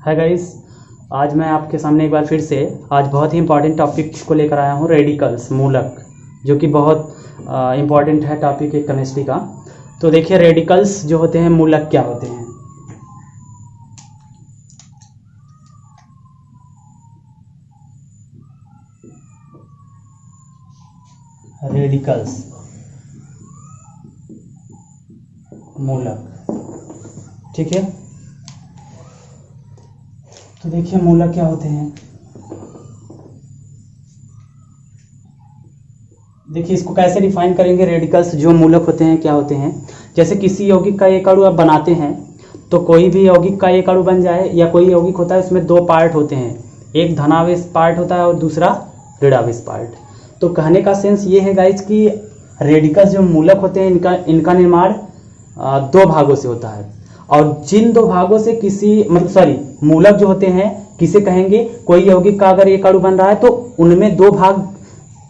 Hi guys, आज मैं आपके सामने एक बार फिर से आज बहुत ही इंपॉर्टेंट टॉपिक को लेकर आया हूँ, रेडिकल्स, मूलक, जो कि बहुत इंपॉर्टेंट है टॉपिक एक केमिस्ट्री का। तो देखिए, रेडिकल्स जो होते हैं, मूलक क्या होते हैं। रेडिकल्स मूलक, ठीक है। तो देखिए मूलक क्या होते हैं। देखिए इसको कैसे डिफाइन करेंगे। रेडिकल्स जो मूलक होते हैं क्या होते हैं। जैसे किसी यौगिक का एक अणु आप बनाते हैं, तो कोई भी यौगिक का एक अणु बन जाए या कोई यौगिक होता है, उसमें दो पार्ट होते हैं, एक धनावेश पार्ट होता है और दूसरा ऋणावेश पार्ट। तो कहने का सेंस ये है गाइज कि रेडिकल्स जो मूलक होते हैं इनका निर्माण दो भागों से होता है, और जिन दो भागों से मूलक जो होते हैं किसे कहेंगे। कोई यौगिक का अगर एक अणु बन रहा है तो उनमें दो भाग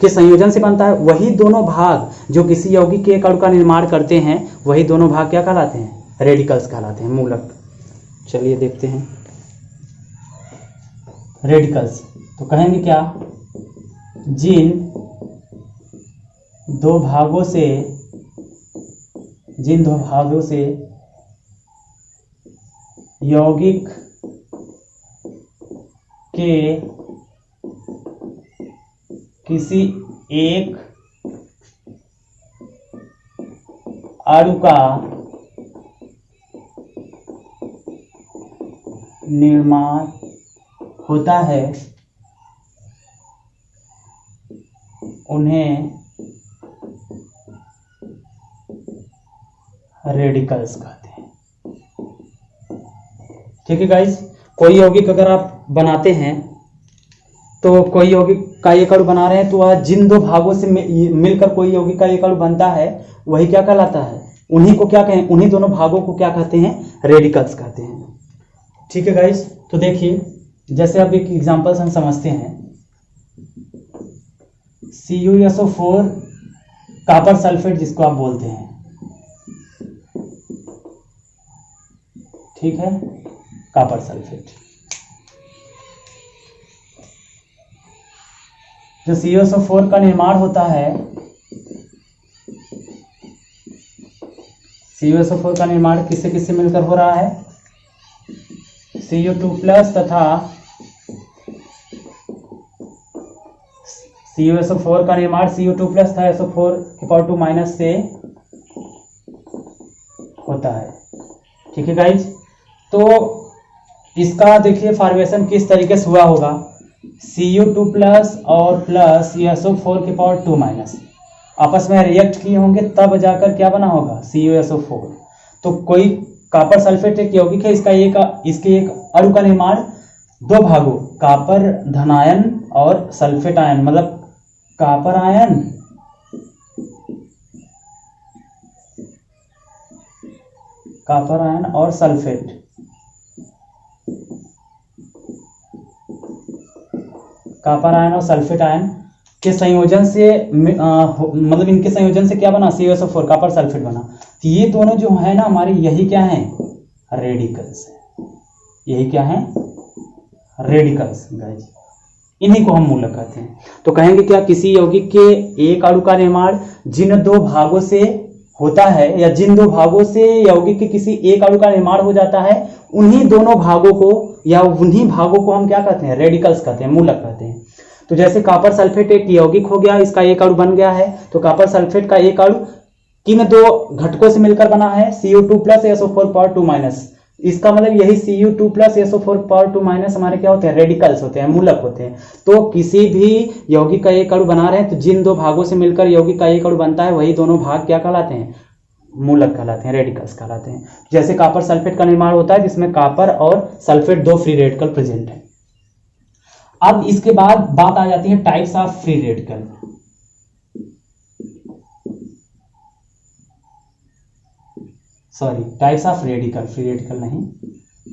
के संयोजन से बनता है, वही दोनों भाग जो किसी यौगिक के एक अणु का निर्माण करते हैं, वही दोनों भाग क्या कहलाते हैं, रेडिकल्स कहलाते हैं, मूलक। चलिए देखते हैं रेडिकल्स। तो कहेंगे क्या, जिन दो भागों से यौगिक के किसी एक अणु का निर्माण होता है, उन्हें रेडिकल्स कहते हैं। ठीक है गाइस, कोई यौगिक अगर आप बनाते हैं, तो कोई यौगिक का एक अणु बना रहे हैं, तो वह जिन दो भागों से मिलकर कोई यौगिक का एक अणु बनता है, वही क्या कहलाता है, उन्हीं को क्या कहें, उन्हीं दोनों भागों को क्या कहते हैं, रेडिकल्स कहते हैं। ठीक है गाइस, तो देखिए जैसे अब एक एग्जांपल हम समझते हैं। CuSO4 कॉपर सल्फेट जिसको आप बोलते हैं, ठीक है, कॉपर सल्फेट। जो CuSO4 का निर्माण होता है, CuSO4 का निर्माण किससे किससे मिलकर हो रहा है, Cu2+ तथा CuSO4 का निर्माण Cu2+ तथा SO4 से होता है। ठीक है गाइज, तो इसका देखिए फॉर्मेशन किस तरीके से हुआ होगा। Cu2+ और प्लस SO4 आपस में रिएक्ट किए होंगे, तब जाकर क्या बना होगा, CuSO4। तो कोई कॉपर सल्फेट एक यौगिक है, इसके एक अणु का निर्माण दो भागों, कॉपर धनायन और सल्फेट आयन, मतलब कॉपर आयन और सल्फेट, कॉपर आयन और सल्फेट आयन के संयोजन से मतलब इनके संयोजन से क्या बना, CuSO4 कॉपर सल्फेट बना। तो ये दोनों जो है ना हमारे, यही क्या है, रेडिकल्स है। यही क्या है, रेडिकल्स गाइस, इन्हीं को हम मूलक कहते हैं। तो कहेंगे क्या, किसी यौगिक के एक अणु का निर्माण जिन दो भागों से होता है, या जिन दो भागों से यौगिक के किसी एक अणु का निर्माण हो जाता है, उन्हीं दोनों भागों को या उन्हीं भागों को हम क्या कहते हैं, रेडिकल्स कहते हैं, मूलक कहते हैं। तो जैसे कॉपर सल्फेट एक यौगिक हो गया, इसका एक अणु बन गया है, तो कॉपर सल्फेट का एक अणु किन दो घटकों से मिलकर बना है, Cu2+ SO4 इसका मतलब यही Cu2+ SO4 हमारे क्या होते हैं, रेडिकल्स होते हैं, मूलक होते हैं। तो किसी भी यौगिक का एक अणु बना रहे हैं, तो जिन दो भागों से मिलकर यौगिक का एक अणु बनता है, वही दोनों भाग क्या कहलाते हैं, मूलक कहलाते हैं, रेडिकल्स कहलाते हैं। जैसे कॉपर सल्फेट का निर्माण होता है, जिसमें कॉपर और सल्फेट दो फ्री रेडिकल प्रेजेंट है। अब इसके बाद बात आ जाती है types of free radical. Types of radical, free radical नहीं,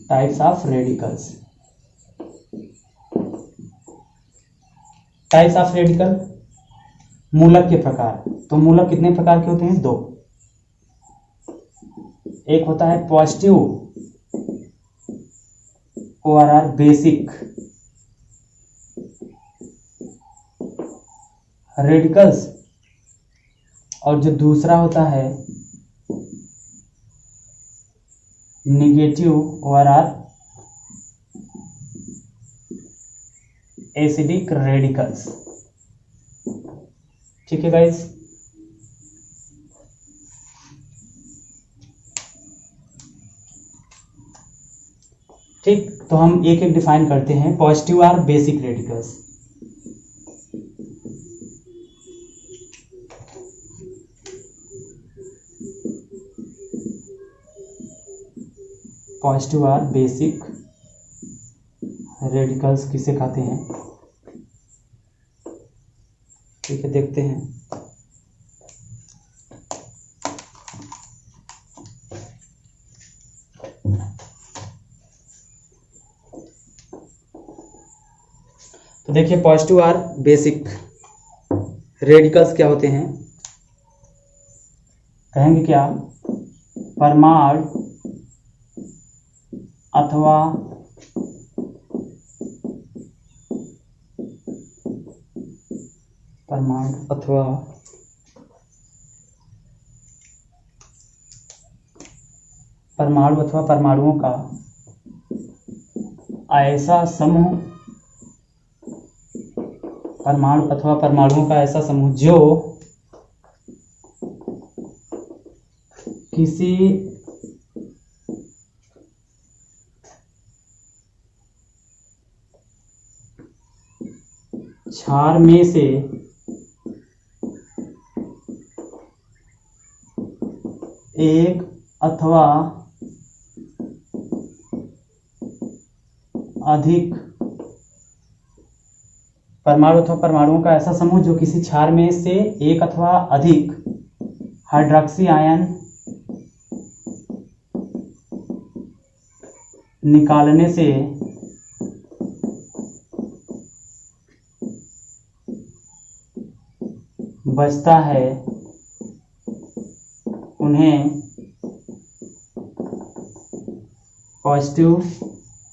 types of radicals. Types of radical, मूलक के प्रकार। तो मूलक कितने प्रकार के होते हैं, दो। एक होता है पॉजिटिव ORR बेसिक रेडिकल्स, और जो दूसरा होता है निगेटिव ORR एसिडिक रेडिकल्स। ठीक है गाइस, ठीक, तो हम एक एक डिफाइन करते हैं। Positive or basic radicals. Positive or basic radicals किसे कहते हैं? ठीक है, देखते हैं। तो देखिए पॉजिटिव आर बेसिक रेडिकल्स क्या होते हैं? कहेंगे क्या? परमाणु अथवा परमाणुओं का ऐसा समूह, परमाणुओं का ऐसा समूह जो किसी क्षार में से एक अथवा अधिक परमाणुओं का ऐसा समूह जो किसी क्षार में से एक अथवा अधिक हाइड्रॉक्सी आयन निकालने से बचता है, उन्हें पॉजिटिव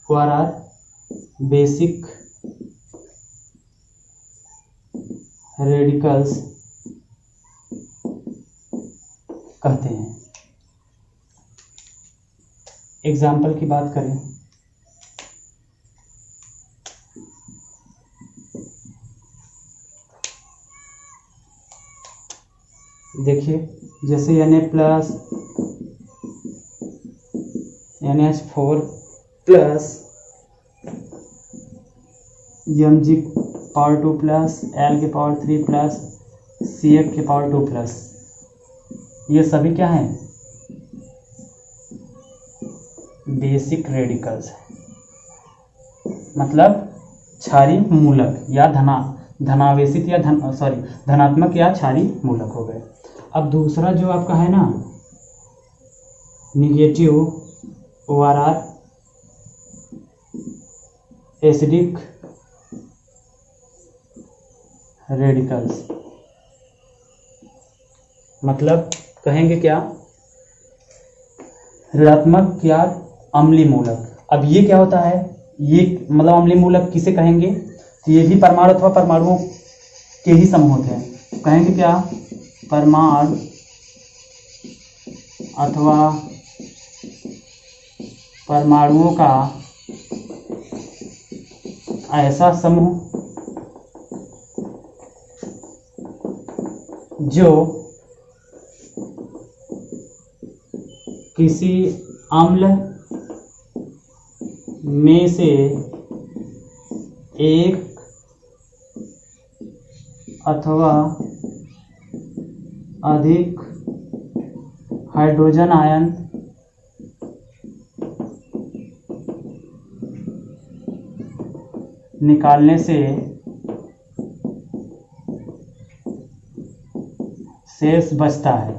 ORR बेसिक रेडिकल्स कहते हैं। एग्जाम्पल की बात करें, देखिए जैसे Na+ NH4+ Mg⁴2+, Al⁴3+, CF⁴2+, ये सभी क्या हैं? बेसिक रेडिकल्स है, मतलब क्षारीय मूलक या धनावेशित या धनात्मक या क्षारीय मूलक हो गए। अब दूसरा जो आपका है ना निगेटिव ORR एसिडिक रेडिकल्स, मतलब कहेंगे क्या? ऋणात्मक या अम्लीय मूलक। अब ये क्या होता है? ये मतलब अम्लीय मूलक किसे कहेंगे? तो ये भी परमाणु अथवा परमाणुओं के ही समूह होते हैं। कहेंगे क्या? परमाणु अथवा परमाणुओं का ऐसा समूह जो किसी अम्ल में से एक अथवा अधिक हाइड्रोजन आयन निकालने से शेष बचता है,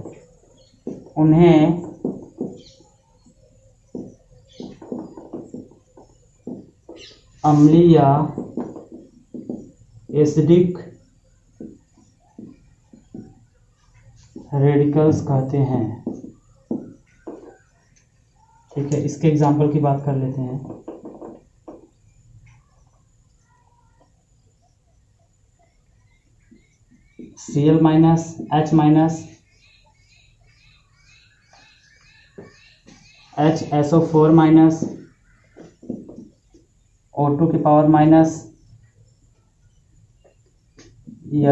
उन्हें अम्लीय या एसिडिक रेडिकल्स कहते हैं। ठीक है, इसके एग्जाम्पल की बात कर लेते हैं। Cl minus H minus HSO4 minus O2 की पावर माइनस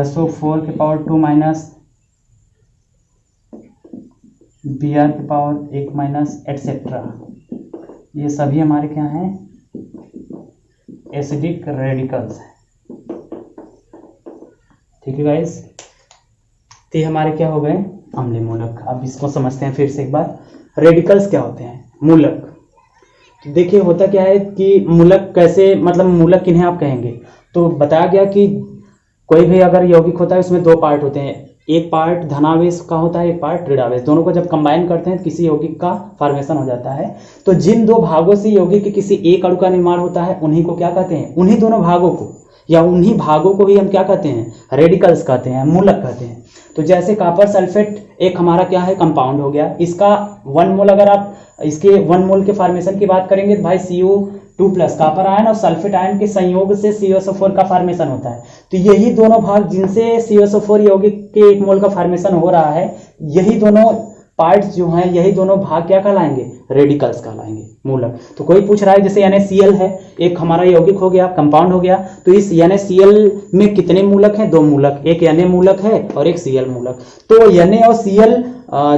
SO4 की पावर 2 माइनस Br की पावर 1 माइनस एटसेट्रा। ये सभी हमारे क्या हैं? एसिडिक रेडिकल्स हैं। ठीक है गाइस, तो ये हमारे क्या हो गए? अम्लीय मूलक। अब इसको समझते हैं फिर से एक बार। रेडिकल्स क्या होते हैं? मूलक। तो देखिए होता क्या है कि मूलक कैसे, मतलब मूलक किन्हें आप कहेंगे? तो बताया गया कि कोई भी अगर यौगिक होता है उसमें दो पार्ट होते हैं, एक पार्ट धनावेश का होता है, एक पार्ट ऋणावेश। दोनों को जब कंबाइन करते हैं तो किसी यौगिक का फॉर्मेशन हो जाता है। तो जिन दो भागों से यौगिक के किसी एक अणु का निर्माण होता है उन्हीं को क्या कहते हैं? उन्हीं दोनों भागों को या उन्हीं भागों को ही हम क्या कहते हैं? रेडिकल्स कहते हैं, मूलक कहते हैं। तो जैसे कॉपर सल्फेट एक हमारा क्या है? कंपाउंड हो गया। इसका 1 मोल, अगर आप इसके 1 मोल के फॉर्मेशन की बात करेंगे तो भाई CO2 प्लस कॉपर आयन और सल्फेट आयन के संयोग से COSO4 का फॉर्मेशन होता है। तो यही दोनों भाग जिनसे COSO4 यौगिक के 1 मोल का फॉर्मेशन हो रहा है, यही दोनों पार्ट्स जो हैं, यही दोनों भाग क्या कहलाएंगे? रेडिकल्स कहलाएंगे, मूलक। तो कोई पूछ रहा है जैसे NaCl है, एक हमारा यौगिक हो गया, कंपाउंड हो गया, तो इस NaCl में कितने मूलक हैं? 2 मूलक, एक Na मूलक है और एक Cl मूलक। तो Na और Cl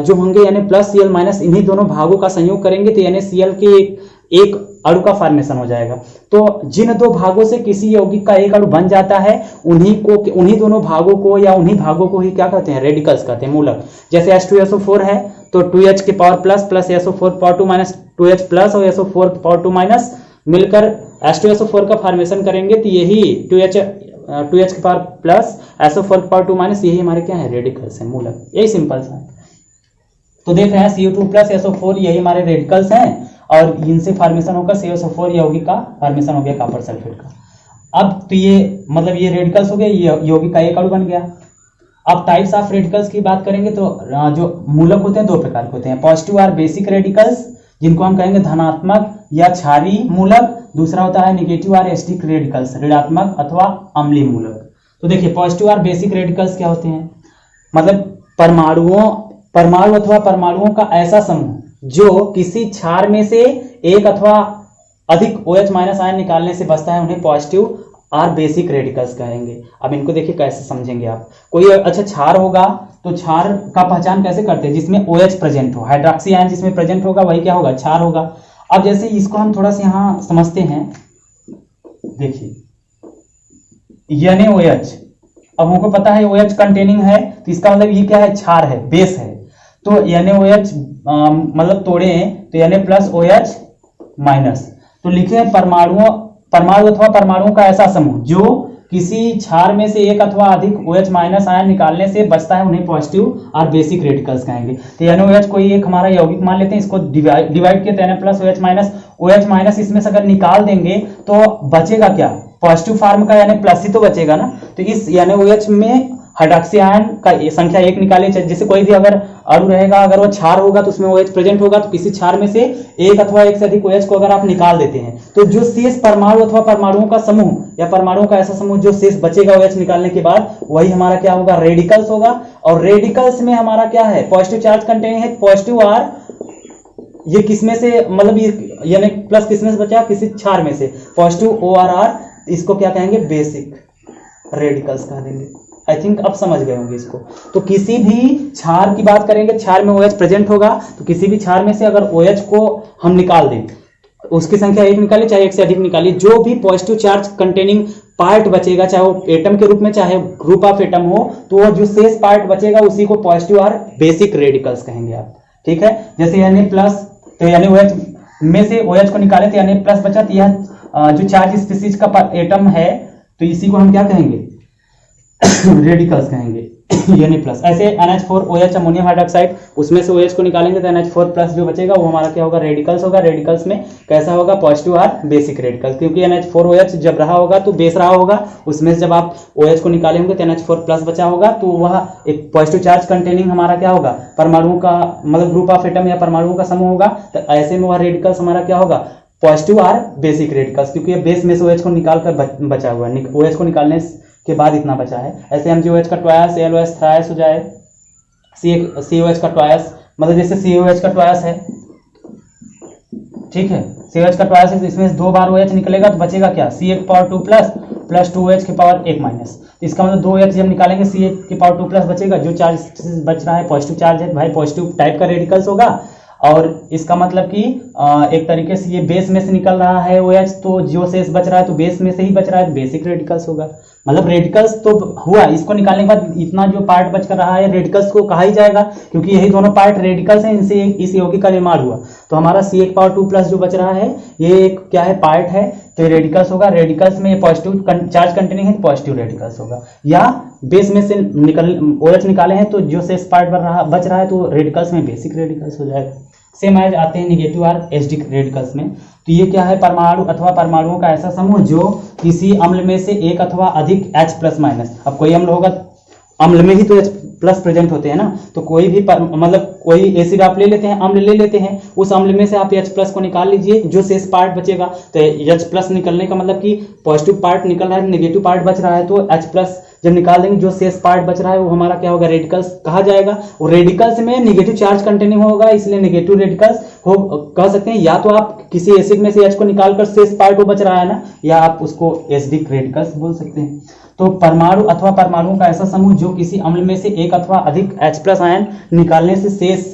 जो होंगे Na प्लस Cl माइनस, इन्हीं दोनों भागों का संयोग करेंगे तो NaCl के एक अणु का फॉर्मेशन हो जाएगा। तो जिन दो भागों से किसी यौगिक का एक अणु बन जाता है उन्हीं दोनों भागों को या उन्हीं भागों को ही क्या कहते हैं? रेडिकल्स कहते हैं, मूलक। जैसे H2SO4 है तो 2H की power plus plus SO4 power 2 minus 2H plus और SO4 पावर 2 माइनस मिलकर H2SO4 का फॉर्मेशन करेंगे तो यही 2H की पावर प्लस SO4 की पावर 2 माइनस, यही हमारे क्या है? रेडिकल्स हैं, मूलक। यही सिंपल सा है। तो देख रहे हैं CO2 प्लस SO4 यही हमारे रेडिकल्स हैं और इनसे फॉर्मेशन होकर COSO4 यौगिक का फॉर्मेशन हो गया कॉपर सल्फेट का। अब तो ये मतलब ये रेडिकल्स हो गया, ये यौगिक का एक अणु बन गया। अब टाइप्स ऑफ रेडिकल्स की बात करेंगे तो जो मूलक होते हैं 2 प्रकार के होते हैं। पॉजिटिव और बेसिक रेडिकल्स, जिनको हम कहेंगे धनात्मक या क्षारीय मूलक। दूसरा होता है नेगेटिव और एसिडिक रेडिकल्स, ऋणात्मक अथवा अम्लीय मूलक। तो देखिए पॉजिटिव और बेसिक रेडिकल्स क्या होते हैं? मतलब परमाणु अथवा परमाणुओं का ऐसा समूह जो किसी क्षार में से एक अथवा अधिक OH माइनस आयन निकालने से बचता है, उन्हें पॉजिटिव और बेसिक रेडिकल्स कहेंगे। अब इनको देखिए कैसे समझेंगे आप। कोई अच्छा क्षार होगा तो क्षार का पहचान कैसे करते हैं? जिसमें OH प्रेजेंट हो, हाइड्रोक्सी आयन जिसमें प्रेजेंट होगा वही क्या होगा? क्षार होगा। अब जैसे इसको हम थोड़ा सा यहाँ समझते हैं, देखिए NaOH, अब हमको पता है OH कंटेनिंग है तो इसका मतलब ये क्या है? क्षार है, बेस है। तो NaOH मतलब तोड़े तो Na प्लस OH माइनस, तो लिखे परमाणु अथवा परमाणुओं का ऐसा समूह जो किसी क्षार में से एक अथवा अधिक OH माइनस आयन निकालने से बचता है, उन्हें पॉजिटिव और बेसिक रेडिकल्स कहेंगे। तो NaOH कोई एक हमारा यौगिक मान लेते हैं, इसको डिवाइड किया तो Na प्लस OH माइनस इसमें से अगर निकाल देंगे तो बचेगा क्या? पॉजिटिव फॉर्म का Na प्लस ही तो बचेगा ना। तो इस NaOH में हाइड्रोक्सी आयन का संख्या 1 निकाले। जैसे कोई भी अगर अणु रहेगा, अगर वो क्षार होगा तो उसमें OH प्रेजेंट होगा, तो किसी क्षार में से एक अथवा एक से अधिक OH को अगर आप निकाल देते हैं तो जो शेष परमाणु अथवा परमाणुओं का समूह या परमाणुओं का ऐसा समूह जो शेष बचेगा OH निकालने के बाद, वही हमारा क्या होगा? रेडिकल्स होगा। और रेडिकल्स में हमारा क्या है? पॉजिटिव चार्ज कंटेनिंग है, पॉजिटिव आर। ये किसमें से, मतलब ये यानी प्लस किसमें से बचा? किसी क्षार में से, पॉजिटिव OR। इसको क्या कहेंगे? बेसिक रेडिकल्स कह देंगे। आई थिंक अब समझ गए होंगे इसको। तो किसी भी क्षार की बात करेंगे, क्षार में OH प्रेजेंट होगा, तो किसी भी क्षार में से अगर OH को हम निकाल दें, उसकी संख्या 1 निकालिए चाहे 1 से अधिक निकालिए, जो भी पॉजिटिव चार्ज कंटेनिंग पार्ट बचेगा, चाहे वो एटम के रूप में चाहे ग्रुप ऑफ एटम हो, तो वो जो शेष पार्ट बचेगा उसी को पॉजिटिव और बेसिक रेडिकल्स कहेंगे आप। ठीक है, जैसे Na प्लस, तो NaOH में से OH को निकाले तो Na प्लस बचा, तो यह जो चार्ज स्पीसीज का एटम है तो इसी को हम क्या कहेंगे? रेडिकल्स कहेंगे, Na प्लस। ऐसे NH4OH अमोनियम हाइड्रोक्साइड, उसमें से OH को निकालेंगे तो NH4 प्लस जो बचेगा वो हमारा क्या होगा? रेडिकल्स होगा। रेडिकल्स में कैसा होगा? पॉजिटिव और बेसिक रेडिकल्स, क्योंकि NH4OH जब रहा होगा तो बेस रहा होगा, उसमें से जब आप OH को निकाले होंगे तो NH4 प्लस बचा होगा, तो वह एक पॉजिटिव चार्ज कंटेनिंग हमारा क्या होगा? परमाणुओं का मतलब ग्रुप ऑफ एटम या परमाणुओं का समूह होगा। तो ऐसे में वह रेडिकल्स हमारा क्या होगा? पॉजिटिव और बेसिक रेडिकल्स, क्योंकि बेस में से OH को निकाल कर बचा हुआ है, OH को निकालने के बाद इतना बचा है। ऐसे MgOH का ट्वायस AlOH थ्रायस हो जाए, COH का ट्वायस, मतलब जैसे COH का ट्वायस है, ठीक है, COH का ट्वायस है, इसमें 2 बार OH निकलेगा तो बचेगा क्या, CH की पावर 2 प्लस 2OH की पावर 1 माइनस। तो इसका मतलब 2OH जब निकालेंगे CH की पावर 2 प्लस बचेगा, जो चार्ज बच रहा है पॉजिटिव चार्ज है भाई, पॉजिटिव टाइप का रेडिकल्स होगा। और इसका मतलब कि एक तरीके से ये बेस में से निकल रहा है OH, तो जो शेष बच रहा है तो बेस में से ही बच रहा है, तो बेसिक रेडिकल्स होगा। मतलब रेडिकल्स तो हुआ, इसको निकालने के बाद इतना जो पार्ट बच कर रहा है रेडिकल्स को कहा ही जाएगा, क्योंकि यही दोनों पार्ट रेडिकल्स हैं, इनसे इस यौगिक का निर्माण हुआ। तो हमारा CH की पावर 2 प्लस जो बच रहा है ये एक क्या है, पार्ट है, तो ये रेडिकल्स होगा। रेडिकल्स में पॉजिटिव चार्ज कंटेनिंग है तो पॉजिटिव रेडिकल्स होगा। या बेस में से OH निकाले हैं तो जो शेष पार्ट बच रहा है तो रेडिकल्स में बेसिक रेडिकल्स हो जाएगा। सेम एज आते हैं निगेटिव और एसिडिक रेडिकल्स में। तो ये क्या है, परमाणु अथवा परमाणुओं का ऐसा समूह जो किसी अम्ल में से एक अथवा अधिक H प्लस माइनस, अब कोई अम्ल होगा, अम्ल में ही तो H प्लस प्रेजेंट होते हैं ना, तो कोई भी मतलब कोई एसिड आप ले लेते हैं, अम्ल ले लेते हैं, उस अम्ल में से आप H प्लस को निकाल लीजिए, जो शेष पार्ट बचेगा, तो H प्लस निकलने का मतलब कि पॉजिटिव पार्ट निकल रहा है, नेगेटिव पार्ट बच रहा है, तो H प्लस जब निकाल देंगे जो शेष पार्ट बच रहा है वो हमारा क्या होगा, रेडिकल्स कहा जाएगा। और रेडिकल्स में नेगेटिव चार्ज कंटेनिंग होगा, इसलिए नेगेटिव रेडिकल्स हो कह सकते हैं। या तो आप किसी एसिड में से H को निकालकर शेष पार्ट वो बच रहा है ना, या आप उसको एसिडिक रेडिकल्स बोल सकते हैं। तो परमाणु अथवा परमाणुओं का ऐसा समूह जो किसी अम्ल में से एक अथवा अधिक H प्लस आयन निकालने से शेष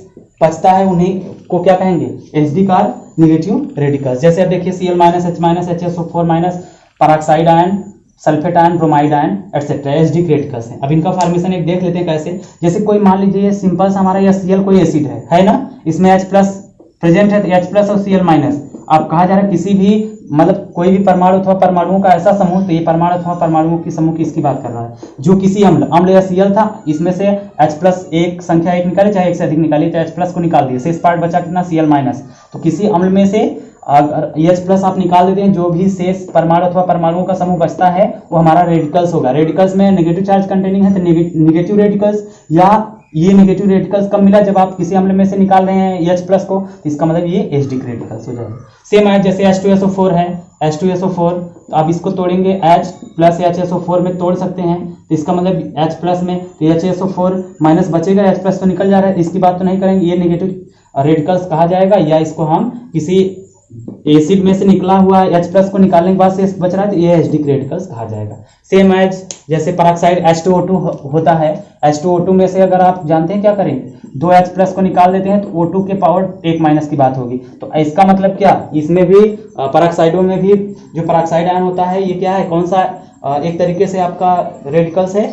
बचता है, उन्हीं को क्या कहेंगे, एसिडिक और नेगेटिव रेडिकल्स। जैसे अब देखिए Cl minus H minus HSO4 minus, peroxide ion, sulphate ion, bromide ion etcetera, acidic radicals हैं। अब इनका फॉर्मेशन एक देख लेते हैं कैसे। जैसे कोई मान लीजिए सिंपल सा हमारा यह Cl कोई एसिड है ना, इसमें H प्लस प्रेजेंट है, तो H प्लस और Cl माइनस। अब कहा जा रहा है किसी भी मतलब कोई भी परमाणु अथवा परमाणुओं का ऐसा समूह, तो ये परमाणु अथवा परमाणुओं की समूह की इसकी बात कर रहा है, जो किसी अम्ल या Cl था, इसमें से H प्लस एक संख्या एक निकाले, चाहे एक से अधिक निकालिए, तो H प्लस को निकाल दिए, शेष पार्ट बचा कितना, Cl माइनस। तो किसी अम्ल में से अगर H प्लस आप निकाल देते हैं, जो भी शेष परमाणु अथवा परमाणुओं का समूह बचता है वो हमारा रेडिकल्स होगा। रेडिकल्स में नेगेटिव चार्ज कंटेनिंग है तो नेगेटिव रेडिकल्स, या ये नेगेटिव रेडिकल्स कब मिला, जब आप किसी अम्ल में से निकाल रहे हैं H प्लस को, तो इसका मतलब ये एसिडिक रेडिकल्स हो जाएगा। सेम है जैसे H2SO4 है, H2SO4, तो आप इसको तोड़ेंगे H प्लस HSO4 में तोड़ सकते हैं, तो इसका मतलब H प्लस में तो HSO4 माइनस बचेगा, H प्लस तो निकल जा रहा है, इसकी बात तो नहीं करेंगे, ये नेगेटिव रेडिकल्स कहा जाएगा। या इसको हम किसी एसिड में से निकला हुआ H प्लस को निकालने के बाद से बच रहा है तो ये एसिडिक रेडिकल्स कहा जाएगा। सेम एज जैसे पेरोक्साइड H2O2 होता है, H2O2 में से अगर आप जानते हैं क्या करेंगे, 2 H प्लस को निकाल देते हैं तो O2 के पावर 1 माइनस की बात होगी। तो इसका मतलब क्या, इसमें भी पेरोक्साइडों में भी जो पेरोक्साइड आयन होता है ये क्या है, कौन सा एक तरीके से आपका रेडिकल्स है,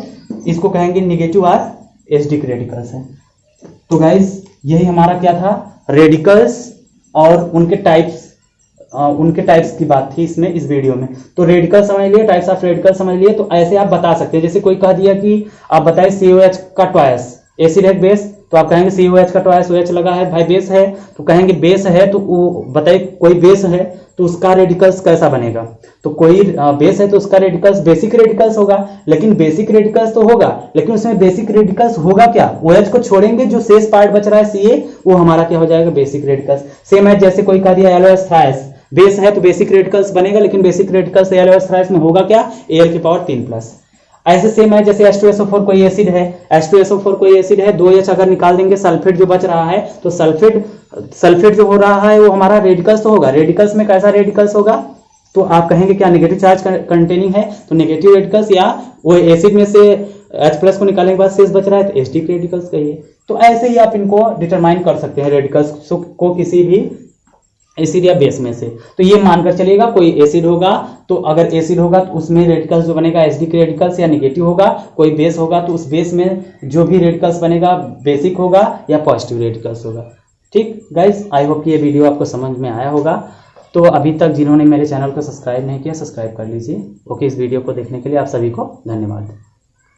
इसको कहेंगे निगेटिव और एसिडिक रेडिकल्स है। तो गाइस यही हमारा क्या था, रेडिकल्स और उनके टाइप्स की बात थी इसमें इस वीडियो में। तो रेडिकल समझ लिए, टाइप्स ऑफ रेडिकल समझ लिए, तो ऐसे आप बता सकते हैं। जैसे कोई कह दिया कि आप बताइए COH का ट्वाइस, एसिड है बेस, तो आप कहेंगे COH का ट्वाइस OH लगा है भाई, बेस है, तो कहेंगे बेस है, तो वो बताइए कोई बेस है तो उसका रेडिकल्स कैसा बनेगा। तो कोई बेस है तो उसका रेडिकल्स बेसिक रेडिकल्स होगा, लेकिन बेसिक रेडिकल्स तो होगा, लेकिन उसमें बेसिक रेडिकल्स होगा क्या, OH को छोड़ेंगे, जो शेष पार्ट बच रहा है Ca, वो हमारा क्या हो जाएगा, बेसिक रेडिकल्स। सेम है जैसे कोई कह दिया AlOH थ्रायस, बेस है तो बेसिक रेडिकल्स बनेगा, लेकिन बेसिक रेडिकल्स AlOH थ्रायस में होगा क्या, Al की पावर 3 प्लस। ऐसे सेम है जैसे H2SO4 कोई एसिड है, H2SO4 कोई एसिड है, 2H अगर निकाल देंगे, सल्फेट जो बच रहा है, तो सल्फेट जो हो रहा है वो हमारा रेडिकल्स तो होगा। रेडिकल्स में कैसा रेडिकल्स होगा, तो आप कहेंगे क्या, नेगेटिव चार्ज कंटेनिंग है तो नेगेटिव रेडिकल्स, या वो एसिड में से H प्लस को निकालने के बाद शेष बच रहा है तो एसिडिक रेडिकल्स कहिए। तो ऐसे ही आप इनको डिटरमाइन कर सकते हैं रेडिकल्स को किसी भी एसिड या बेस में से। तो ये मानकर चलिएगा कोई एसिड होगा, तो अगर एसिड होगा तो उसमें रेडिकल्स जो बनेगा एसिडिक रेडिकल्स या नेगेटिव होगा, कोई बेस होगा तो उस बेस में जो भी रेडिकल्स बनेगा बेसिक होगा या पॉजिटिव रेडिकल्स होगा। ठीक गाइस, आई होप कि ये वीडियो आपको समझ में आया होगा। तो अभी तक जिन्होंने मेरे चैनल को सब्सक्राइब नहीं किया, सब्सक्राइब कर लीजिए। ओके, इस वीडियो को देखने के लिए आप सभी को धन्यवाद।